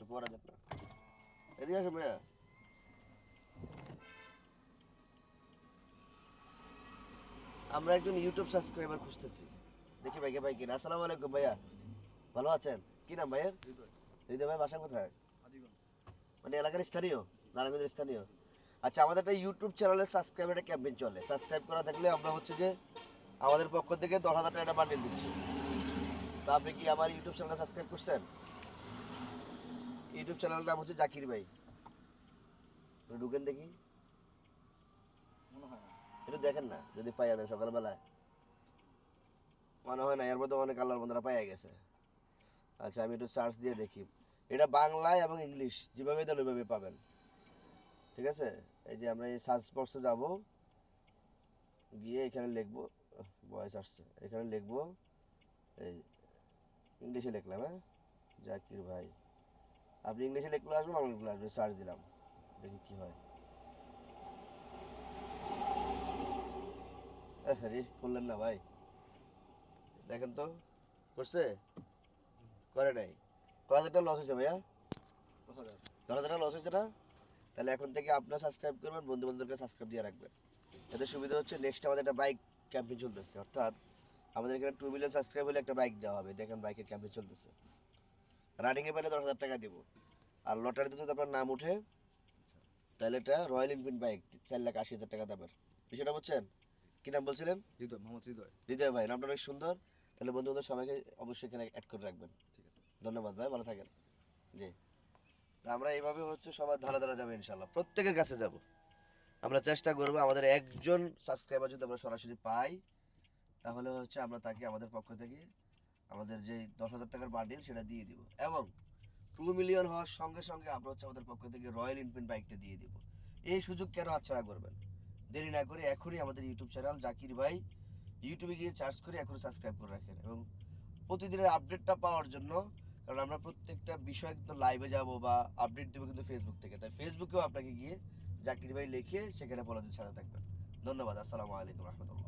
পরে দেখ না, এদিকে আসো ভাইয়া। আমরা একজন ইউটিউব সাবস্ক্রাইবার খুঁজতেছি, দেখি ভাইকে ভাই কিনা। আসসালামু আলাইকুম ভাইয়া, ভালো আছেন? কি নাম ভাইয়ের? হৃদয় ভাই, বাসা কোথায়? মানে এলাকার স্থানীয়, নারায়ণগঞ্জের স্থানীয়। আচ্ছা, আমাদের একটা ইউটিউব চ্যানেলের সাবস্ক্রাইবার ক্যাম্পেইন চলে। সাবস্ক্রাইব করা থাকলে আমরা হচ্ছে যে আমাদের পক্ষ থেকে 10,000 টাকা বান্ডিল দিচ্ছি। তা আপনি কি আমার ইউটিউব চ্যানেলটা সাবস্ক্রাইব করছেন? ইউটিউব চ্যানেলের নাম হচ্ছে জাকির ভাই। ঢুকেন দেখি, এটা দেখেন না, যদি পাইয়া দেন সকালবেলায়। মনে হয় না, এর মধ্যে অনেক আল্লাহর বন্ধুরা পাইয়া গেছে। আচ্ছা, আমি একটু সার্চ দিয়ে দেখি। এটা বাংলায় এবং ইংলিশ যেভাবে দেন ওইভাবে পাবেন, ঠিক আছে? এই যে আমরা এই সার্চ বক্সে যাব, গিয়ে এখানে লিখবো, ভয়েস আসছে, এখানে লিখবো, এই ইংলিশে লিখলাম, হ্যাঁ, জাকির ভাই। আপনি ইংলিশে লিখলে আসবে, বাংলাগুলো আসবে, সার্চ দিলাম, দেখি কি হয়। আরে করলেন না ভাই, দেখেন তো, করছে? করে নাই। কত হাজার টাকা লস হয়েছে ভাইয়া? 10,000 টাকা লস হয়েছে না? তাহলে এখন থেকে আপনার সাবস্ক্রাইব করবেন, বন্ধু বান্ধবকে সাবস্ক্রাইব দিয়ে রাখবেন। এতে সুবিধা হচ্ছে, নেক্সট আমাদের একটা বাইক ক্যাম্পেইন চলতেছে, অর্থাৎ আমাদের এখানে 2 মিলিয়ন সাবস্ক্রাইব হলে একটা বাইক দেওয়া হবে। দেখেন বাইকের ক্যাম্পেইন চলতেছে, রানিংয়ে পেলে 10,000 টাকা দিব। আর লটারিতে যদি আপনার নাম উঠে, তাহলে এটা রয়্যাল এনফিল্ড বাইক 4,80,000 টাকা দামের। বিষয়টা বুঝছেন? কি নাম বলছিলেন? হৃদয়, মোহাম্মদ হৃদয়। হৃদয় ভাই, নামটা অনেক সুন্দর। তাহলে বন্ধু বান্ধব সবাইকে অবশ্যই এখানে অ্যাড করে রাখবেন। ঠিক আছে। ধন্যবাদ ভাই, ভালো থাকেন। জি। তা আমরা এইভাবে হচ্ছে সবার ধারা ধারা যাবো ইনশাল্লাহ, প্রত্যেকের কাছে যাব। আমরা চেষ্টা করবো আমাদের একজন সাবস্ক্রাইবার যদি আমরা সরাসরি পাই, তাহলে হচ্ছে আমরা তাকে আমাদের পক্ষ থেকে আমাদের যে 10,000 টাকার বান্ডিল সেটা দিয়ে দিব। এবং 2 মিলিয়ন হওয়ার সঙ্গে সঙ্গে আমরা হচ্ছে আমাদের পক্ষ থেকে রয়্যাল এনফিল্ড বাইকটা দিয়ে দিব। এই সুযোগ কেন হাতছাড়া করবেন? দেরি না করে এখনই আমাদের ইউটিউব চ্যানেল জাকির ভাই ইউটিউবে গিয়ে সার্চ করে এখনই সাবস্ক্রাইব করে রাখেন, এবং প্রতিদিনের আপডেটটা পাওয়ার জন্য, কারণ আমরা প্রত্যেকটা বিষয় কিন্তু লাইভে যাব বা আপডেট দেবো কিন্তু ফেসবুক থেকে, তাই ফেসবুকেও আপনাকে গিয়ে জাকির ভাই লিখে সেখানে ফলো দিয়ে সাথে থাকবেন। ধন্যবাদ। আসসালামু আলাইকুম রহমতুল্লাহ।